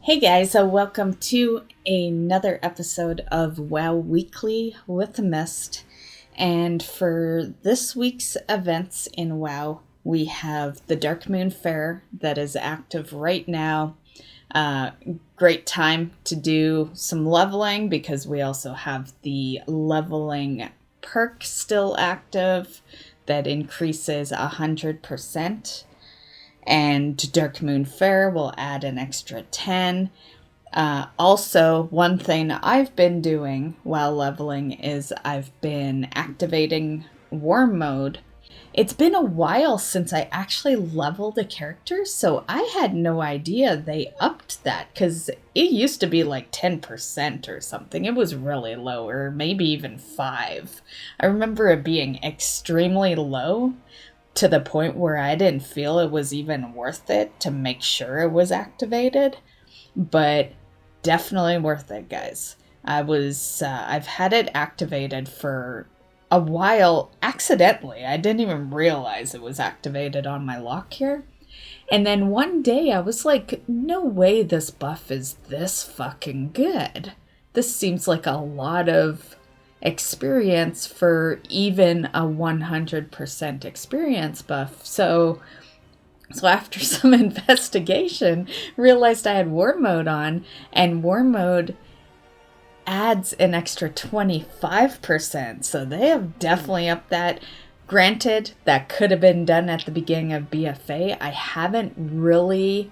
Hey guys, welcome to another episode of WoW Weekly with Myst. And for this week's events in WoW, we have the Dark Moon Fair that is active right now. Great time to do some leveling because we also have the leveling perk still active that increases 100%. And Dark Moon Fair will add an extra 10. Also, one thing I've been doing while leveling is I've been activating War Mode. It's been a while since I actually leveled a character, so I had no idea they upped that, because it used to be like 10% or something. It was really low, or maybe even 5. I remember it being extremely low, to the point where I didn't feel it was even worth it to make sure it was activated, but definitely worth it, guys. I've had it activated for a while accidentally. I didn't even realize it was activated on my lock here. And then one day I was like, no way this buff is this fucking good. This seems like a lot of experience for even a 100% experience buff. So after some investigation, realized I had War Mode on, and War Mode adds an extra 25%. So they have definitely upped that. Granted, that could have been done at the beginning of BFA. I haven't really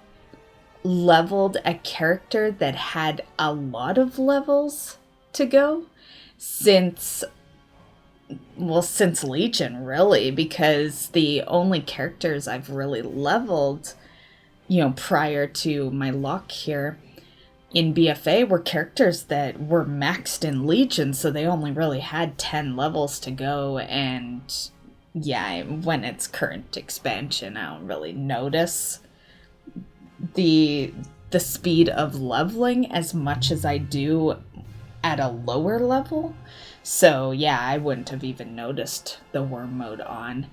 leveled a character that had a lot of levels to go since Legion, really, because the only characters I've really leveled, prior to my lock here in BFA were characters that were maxed in Legion, so they only really had 10 levels to go, and yeah, when it's current expansion, I don't really notice the speed of leveling as much as I do at a lower level. So yeah, I wouldn't have even noticed the Worm Mode on.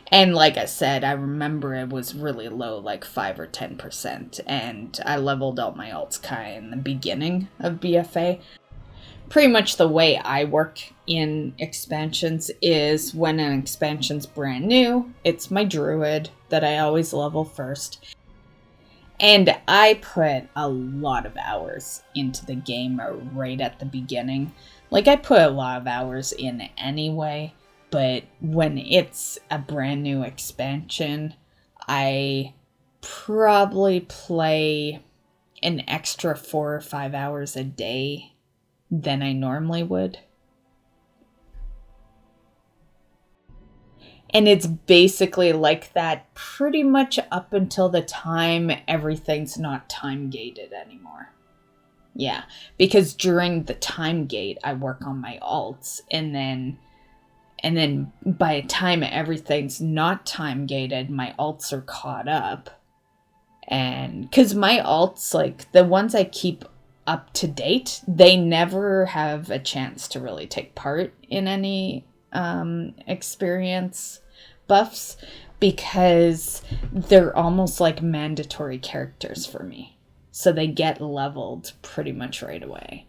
And like I said, I remember it was really low, like 5 or 10%, and I leveled out my alts kind of in the beginning of BFA. Pretty much the way I work in expansions is when an expansion's brand new, it's my druid that I always level first. And I put a lot of hours into the game right at the beginning. Like, I put a lot of hours in anyway, but when it's a brand new expansion, I probably play an extra 4 or 5 hours a day than I normally would. And it's basically like that pretty much up until the time everything's not time gated anymore. Yeah, because during the time gate, I work on my alts, and then by the time everything's not time gated, my alts are caught up. And because my alts, like the ones I keep up to date, they never have a chance to really take part in any experience buffs, because they're almost like mandatory characters for me. So they get leveled pretty much right away.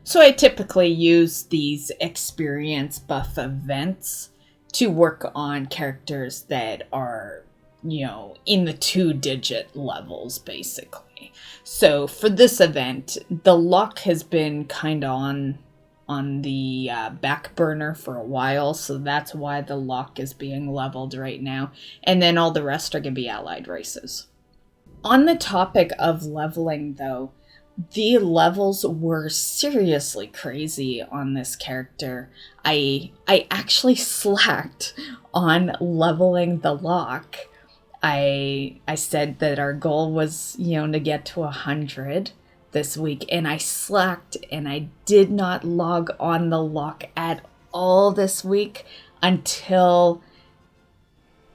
So I typically use these experience buff events to work on characters that are, in the 2-digit levels, basically. So for this event, the luck has been kind of on the back burner for a while, so that's why the lock is being leveled right now, and then all the rest are going to be allied races. On the topic of leveling, though, the levels were seriously crazy on this character. I actually slacked on leveling the lock. I said that our goal was, to get to 100 this week, and I slacked, and I did not log on the lock at all this week until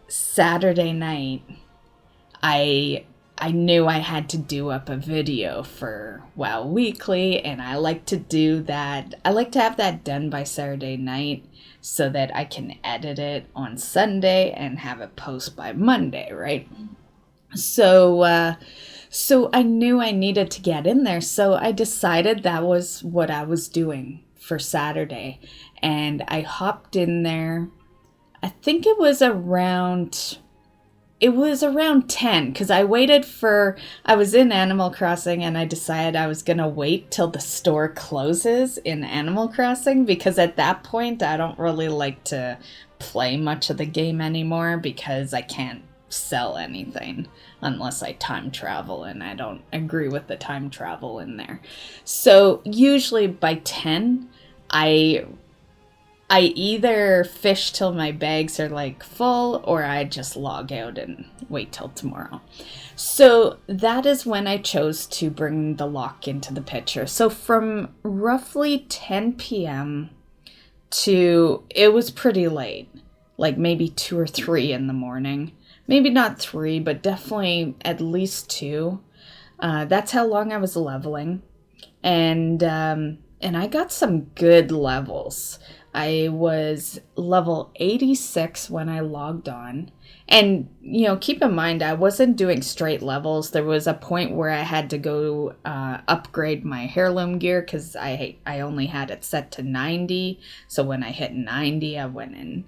Saturday night. I knew I had to do up a video for WoW Weekly, and I like to do that. I like to have that done by Saturday night so that I can edit it on Sunday and have it post by Monday, right? So So I knew I needed to get in there. So I decided that was what I was doing for Saturday. And I hopped in there. I think it was around 10 because I was in Animal Crossing and I decided I was going to wait till the store closes in Animal Crossing because at that point I don't really like to play much of the game anymore because I can't sell anything unless I time travel, and I don't agree with the time travel in there. So usually by 10, I either fish till my bags are like full or I just log out and wait till tomorrow. So that is when I chose to bring the lock into the picture. So from roughly 10 p.m. to, it was pretty late, like maybe 2 or 3 in the morning. Maybe not 3, but definitely at least 2. That's how long I was leveling. And I got some good levels. I was level 86 when I logged on. And, keep in mind, I wasn't doing straight levels. There was a point where I had to go upgrade my heirloom gear because I only had it set to 90. So when I hit 90, I went and,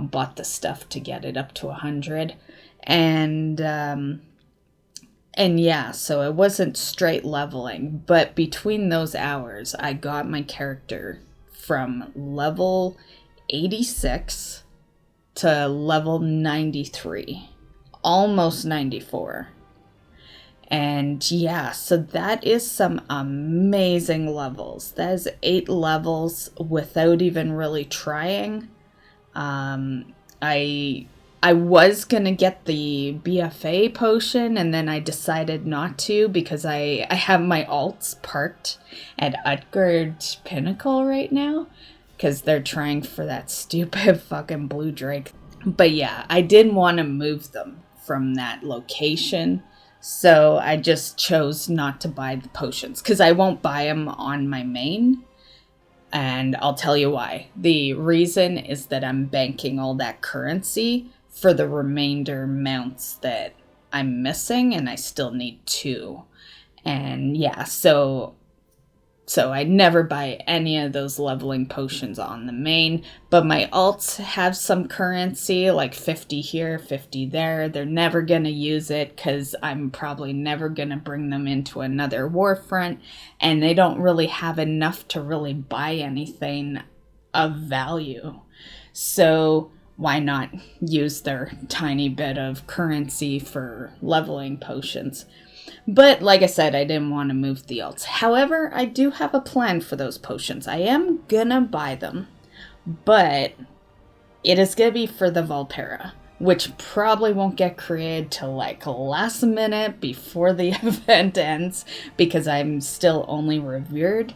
bought the stuff to get it up to 100. And yeah, so it wasn't straight leveling. But between those hours, I got my character from level 86 to level 93, almost 94. And yeah, so that is some amazing levels. That is 8 levels without even really trying. I was gonna get the BFA potion, and then I decided not to because I have my alts parked at Utgard Pinnacle right now because they're trying for that stupid fucking blue drake. But yeah, I didn't want to move them from that location, so I just chose not to buy the potions because I won't buy them on my main. And I'll tell you why. The reason is that I'm banking all that currency for the remainder mounts that I'm missing, and I still need 2. And yeah, so I never buy any of those leveling potions on the main, but my alts have some currency, like 50 here, 50 there. They're never going to use it because I'm probably never going to bring them into another warfront, and they don't really have enough to really buy anything of value. So why not use their tiny bit of currency for leveling potions? But like I said, I didn't want to move the alts. However, I do have a plan for those potions. I am gonna buy them, but it is gonna be for the Volpera, which probably won't get created till like last minute before the event ends because I'm still only revered.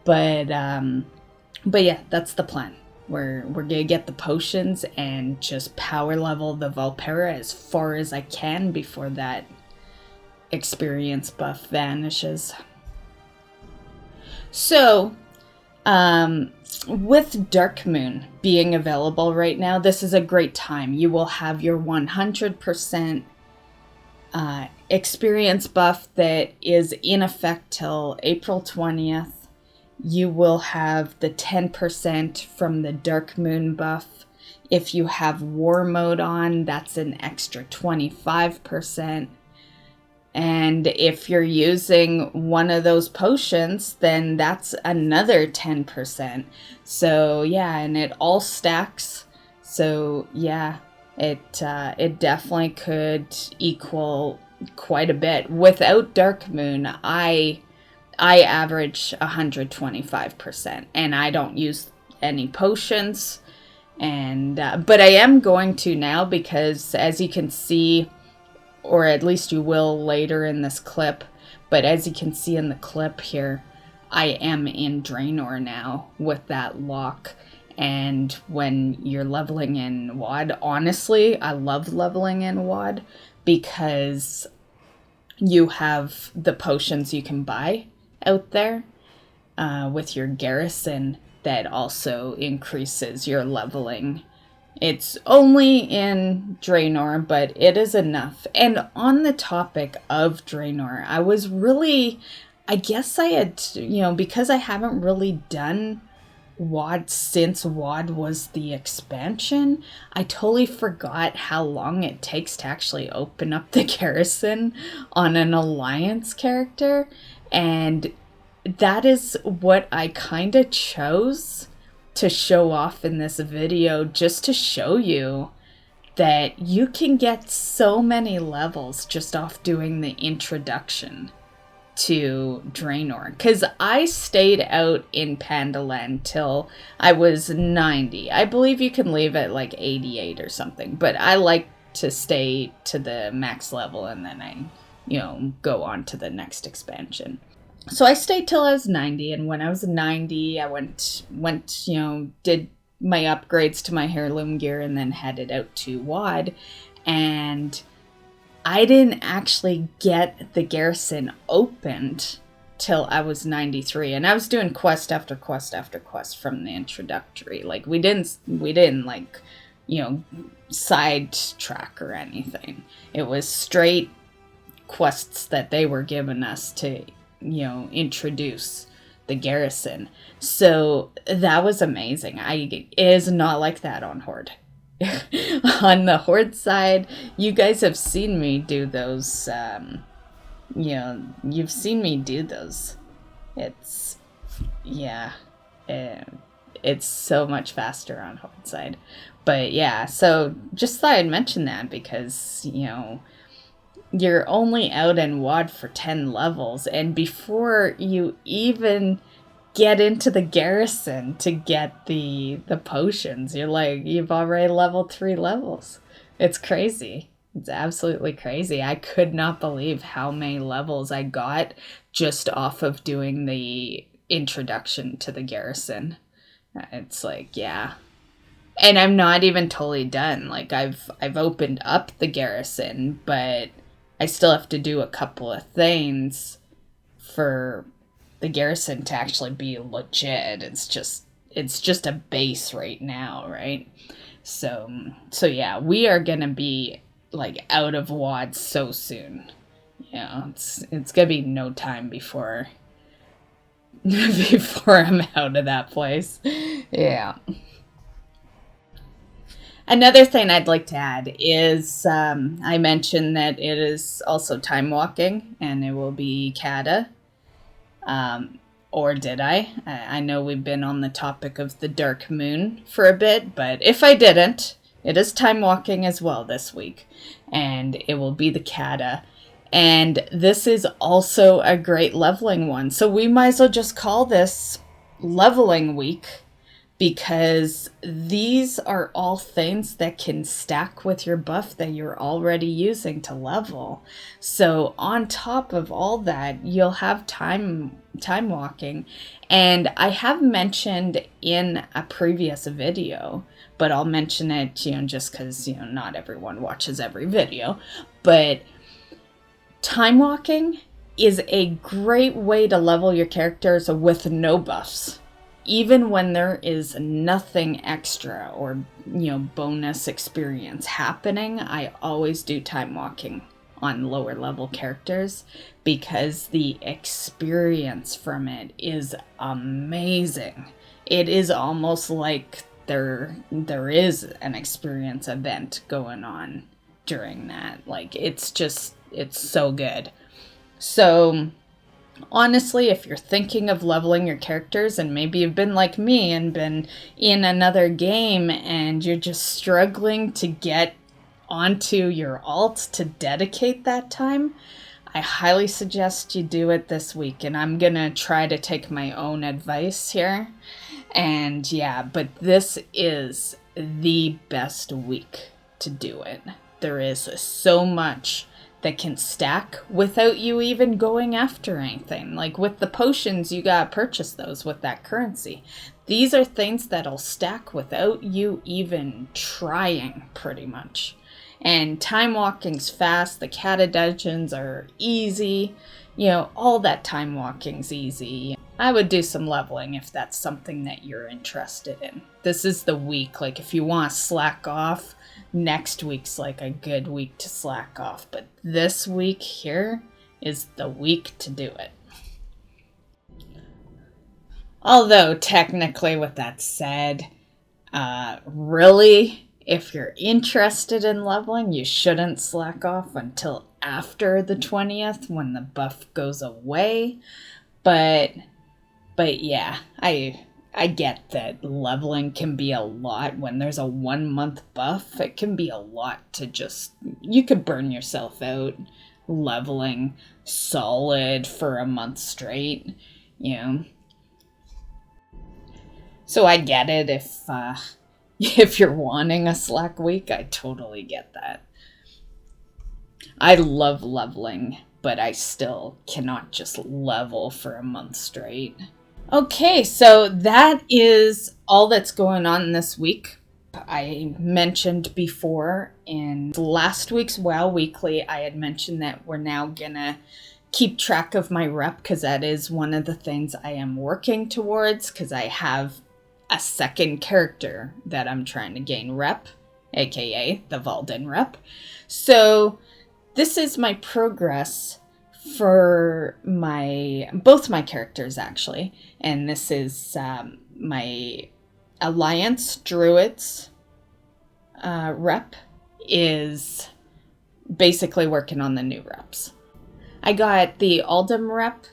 But yeah, that's the plan. We're gonna get the potions and just power level the Volpera as far as I can before that experience buff vanishes. So, with Dark Moon being available right now, this is a great time. You will have your 100% experience buff that is in effect till April 20th. You will have the 10% from the Dark Moon buff. If you have War Mode on, that's an extra 25%. And if you're using one of those potions, then that's another 10%. So yeah, and it all stacks. So yeah, it definitely could equal quite a bit. Without Dark Moon, I average 125%, and I don't use any potions. And but I am going to now because, as you can see, or at least you will later in this clip, but as you can see in the clip here, I am in Draenor now with that lock. And when you're leveling in WoD, honestly, I love leveling in WoD because you have the potions you can buy out there with your garrison that also increases your leveling It's only in Draenor, but it is enough. And on the topic of Draenor, I guess I had, because I haven't really done WoD since WoD was the expansion, I totally forgot how long it takes to actually open up the garrison on an alliance character. And that is what I kind of chose to show off in this video, just to show you that you can get so many levels just off doing the introduction to Draenor. Because I stayed out in Pandaland till I was 90. I believe you can leave at like 88 or something, but I like to stay to the max level and then I, go on to the next expansion. So I stayed till I was 90, and when I was 90, I went, did my upgrades to my heirloom gear and then headed out to WoD, and I didn't actually get the garrison opened till I was 93, and I was doing quest after quest after quest from the introductory. Like, we didn't like, sidetrack or anything. It was straight quests that they were giving us to introduce the garrison. So that was amazing. It is not like that on Horde. On the Horde side, you guys have seen me do those. You've seen me do those. It's so much faster on Horde side. But yeah, so just thought I'd mention that because you're only out in WoD for 10 levels, and before you even get into the garrison to get the potions, you've already leveled 3 levels. It's crazy. It's absolutely crazy. I could not believe how many levels I got just off of doing the introduction to the garrison. It's like, yeah. And I'm not even totally done. Like, I've opened up the garrison, but I still have to do a couple of things for the garrison to actually be legit. It's just a base right now, right? So yeah, we are gonna be like out of WoD so soon. It's gonna be no time before I'm out of that place. Yeah. Another thing I'd like to add is I mentioned that it is also time walking, and it will be Kata. Or did I? I know we've been on the topic of the Dark Moon for a bit, but if I didn't, it is time walking as well this week, and it will be the Kata. And this is also a great leveling one, so we might as well just call this leveling week, because these are all things that can stack with your buff that you're already using to level. So on top of all that, you'll have time walking. And I have mentioned in a previous video, but I'll mention it, just because, not everyone watches every video. But time walking is a great way to level your characters with no buffs. Even when there is nothing extra or, bonus experience happening, I always do time walking on lower level characters because the experience from it is amazing. It is almost like there is an experience event going on during that. Like, it's so good. So honestly, if you're thinking of leveling your characters, and maybe you've been like me and been in another game and you're just struggling to get onto your alt to dedicate that time, I highly suggest you do it this week. And I'm gonna try to take my own advice here. And yeah, but this is the best week to do it. There is so much that can stack without you even going after anything. Like with the potions, you gotta purchase those with that currency. These are things that'll stack without you even trying, pretty much. And time walking's fast, the Kata dungeons are easy, all that time walking's easy. I would do some leveling if that's something that you're interested in. This is the week. Like, if you want to slack off, next week's like a good week to slack off. But this week here is the week to do it. Although, technically, with that said, really, if you're interested in leveling, you shouldn't slack off until after the 20th when the buff goes away. But yeah, I get that leveling can be a lot. When there's a 1 month buff, it can be a lot to just, you could burn yourself out leveling solid for a month straight, you know. So I get it if you're wanting a slack week, I totally get that. I love leveling, but I still cannot just level for a month straight. Okay, so that is all that's going on this week. I mentioned before in last week's WoW Weekly, I had mentioned that we're now gonna keep track of my rep, because that is one of the things I am working towards, because I have a second character that I'm trying to gain rep, aka the Valden rep. So this is my progress for both my characters, actually. And this is my Alliance Druids rep is basically working on the new reps. I got the Aldum rep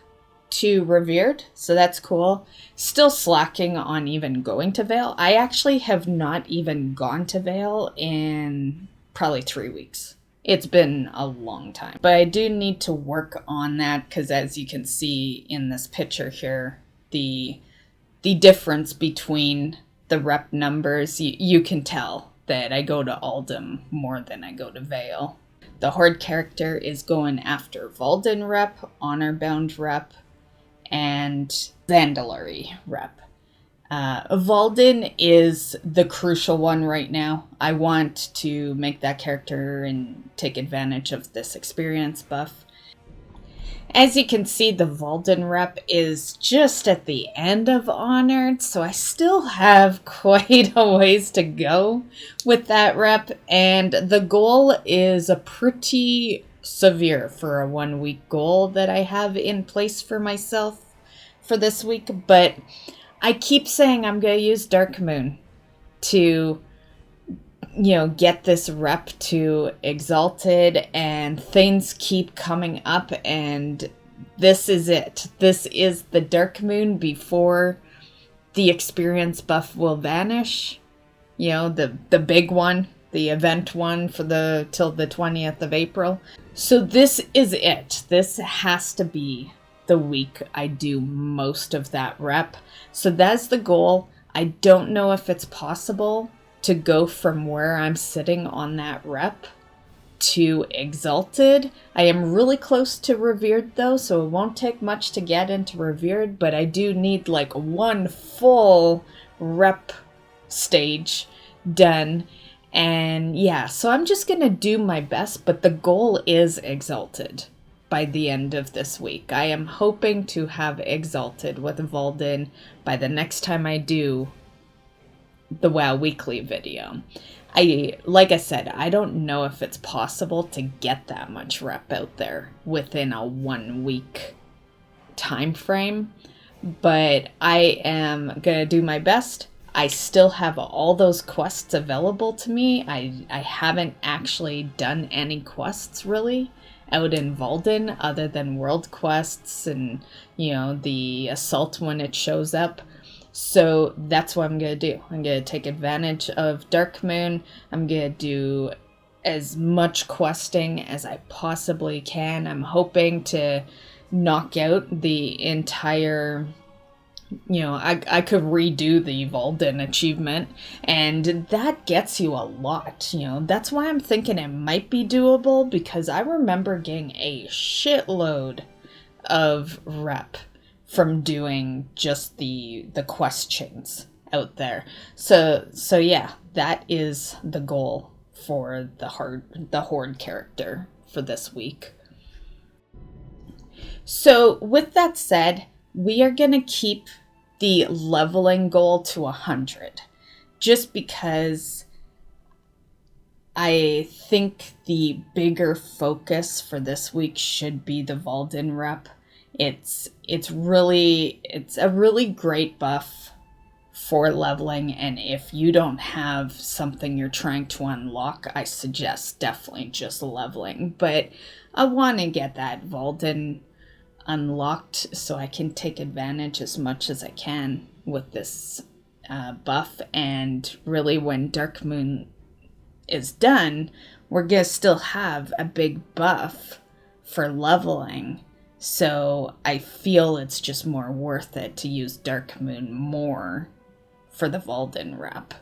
to Revered, so that's cool. Still slacking on even going to Vale. I actually have not even gone to Vale in probably 3 weeks. It's been a long time. But I do need to work on that, because as you can see in this picture here, the difference between the rep numbers, you can tell that I go to Aldum more than I go to Vale. The Horde character is going after Valden rep, Honorbound rep, and Zandalari rep. Valden is the crucial one right now. I want to make that character and take advantage of this experience buff. As you can see, the Valden rep is just at the end of Honored, so I still have quite a ways to go with that rep, and the goal is a pretty severe for a 1 week goal that I have in place for myself for this week, but I keep saying I'm going to use Dark Moon to, get this rep to Exalted, and things keep coming up, and this is it. This is the Dark Moon before the experience buff will vanish. The big one, the event one for till the 20th of April. So this is it. This has to be the week I do most of that rep. So that's the goal. I don't know if it's possible to go from where I'm sitting on that rep to Exalted. I am really close to Revered though, so it won't take much to get into Revered, but I do need like one full rep stage done. And yeah, so I'm just gonna do my best, but the goal is Exalted by the end of this week. I am hoping to have Exalted with Valden by the next time I do the WoW Weekly video. Like I said, I don't know if it's possible to get that much rep out there within a 1 week time frame, but I am gonna do my best. I still have all those quests available to me. I haven't actually done any quests really out in Valden other than world quests and, the assault when it shows up. So that's what I'm going to do. I'm going to take advantage of Dark Moon. I'm going to do as much questing as I possibly can. I'm hoping to knock out the entire, I could redo the Valden achievement, and that gets you a lot. That's why I'm thinking it might be doable, because I remember getting a shitload of rep from doing just the quest chains out there. So yeah, that is the goal for the Horde character for this week. So with that said, we are going to keep the leveling goal to 100, just because I think the bigger focus for this week should be the Valden rep. It's a really great buff for leveling, and if you don't have something you're trying to unlock, I suggest definitely just leveling. But I want to get that Valden unlocked so I can take advantage as much as I can with this buff. And really, when Dark Moon is done, we're gonna still have a big buff for leveling. So I feel it's just more worth it to use Dark Moon more for the Valden rep.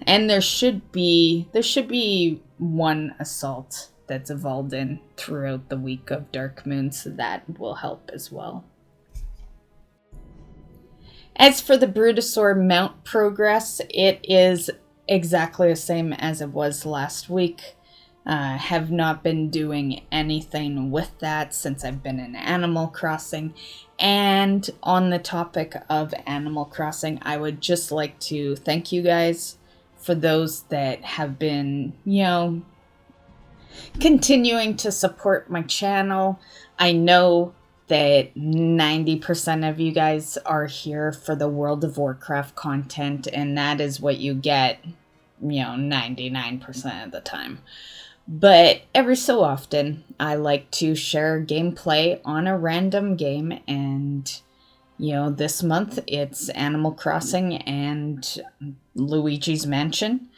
And there should be one assault that's a Valden throughout the week of Dark Moon, so that will help as well. As for the Brutosaur mount progress, it is exactly the same as it was last week. Have not been doing anything with that since I've been in Animal Crossing. And on the topic of Animal Crossing, I would just like to thank you guys for those that have been, continuing to support my channel. I know that 90% of you guys are here for the World of Warcraft content, and that is what you get, 99% of the time. But every so often, I like to share gameplay on a random game, and, this month it's Animal Crossing and Luigi's Mansion.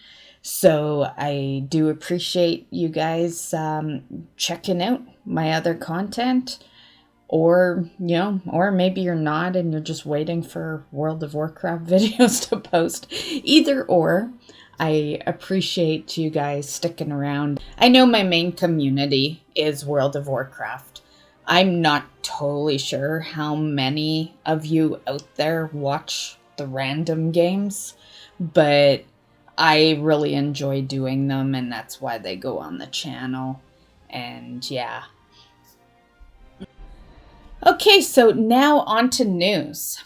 So I do appreciate you guys checking out my other content. Or maybe you're not and you're just waiting for World of Warcraft videos to post. Either or, I appreciate you guys sticking around. I know my main community is World of Warcraft. I'm not totally sure how many of you out there watch the random games, but I really enjoy doing them, and that's why they go on the channel. And yeah. Okay, so now on to news.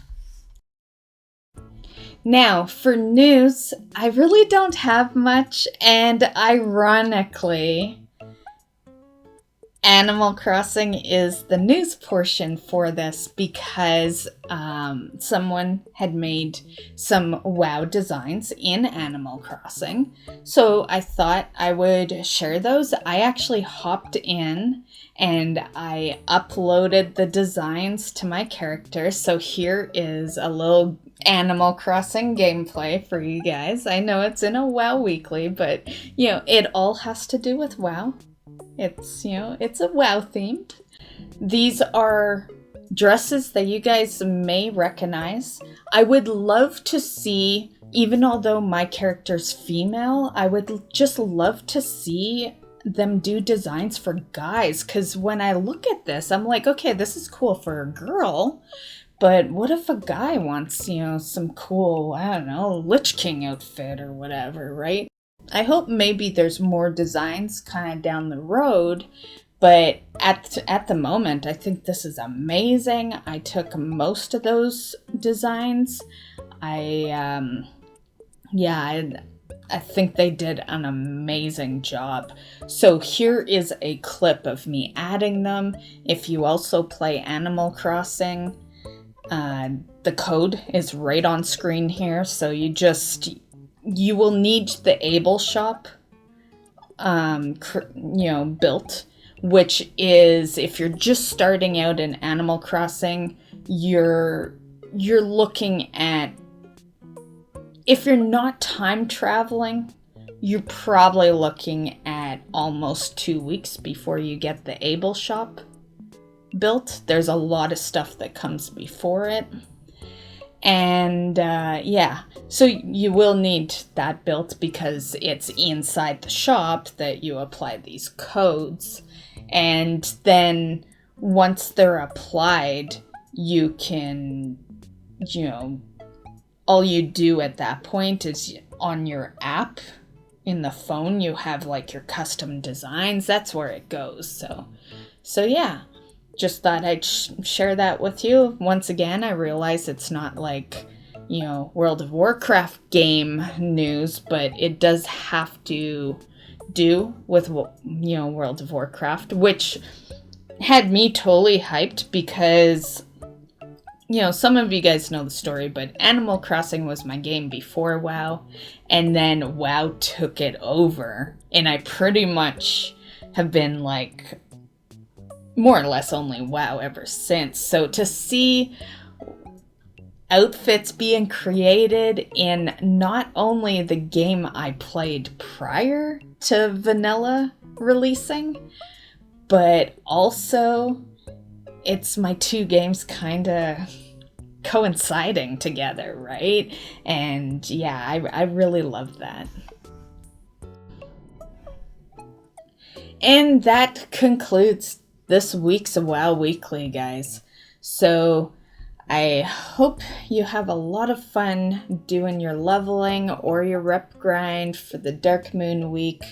Now, for news, I really don't have much, and ironically, Animal Crossing is the news portion for this because someone had made some WoW designs in Animal Crossing. So I thought I would share those. I actually hopped in and I uploaded the designs to my character. So here is a little Animal Crossing gameplay for you guys. I know it's in a WoW weekly, but it all has to do with WoW. It's a WoW themed. These are dresses that you guys may recognize. I would love to see, even although my character's female, I would just love to see them do designs for guys. Because when I look at this, I'm like, okay, this is cool for a girl. But what if a guy wants, some cool, Lich King outfit or whatever, right? I hope maybe there's more designs kind of down the road, but at the moment, I think this is amazing. I took most of those designs. I think they did an amazing job. So here is a clip of me adding them. If you also play Animal Crossing, the code is right on screen here, so you will need the Able shop built, which is, if you're just starting out in Animal Crossing, you're looking at, if you're not time traveling, you're probably looking at almost 2 weeks before you get the Able shop built. There's a lot of stuff that comes before it. And so you will need that built because it's inside the shop that you apply these codes. And then once they're applied, you can, all you do at that point is on your app in the phone, you have like your custom designs. That's where it goes. So yeah. just thought I'd share that with you. Once again, I realize it's not like, you know, World of Warcraft game news, but it does have to do with, you know, World of Warcraft, which had me totally hyped because, you know, some of you guys know the story, but Animal Crossing was my game before WoW, and then WoW took it over, and I pretty much have been like more or less only WoW ever since. So to see outfits being created in not only the game I played prior to vanilla releasing, but also it's my two games kind of coinciding together, right? And yeah, I really love that. And that concludes this week's WoW Weekly, guys. So I hope you have a lot of fun doing your leveling or your rep grind for the Dark Moon week,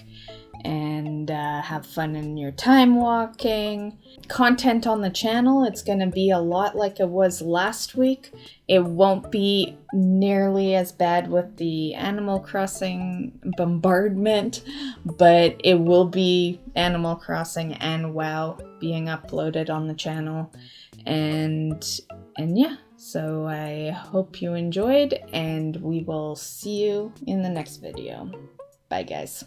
and have fun in your time walking. Content on the channel, it's going to be a lot like it was last week. It won't be nearly as bad with the Animal Crossing bombardment, but it will be Animal Crossing and WoW being uploaded on the channel. And yeah, so I hope you enjoyed, and we will see you in the next video. Bye, guys.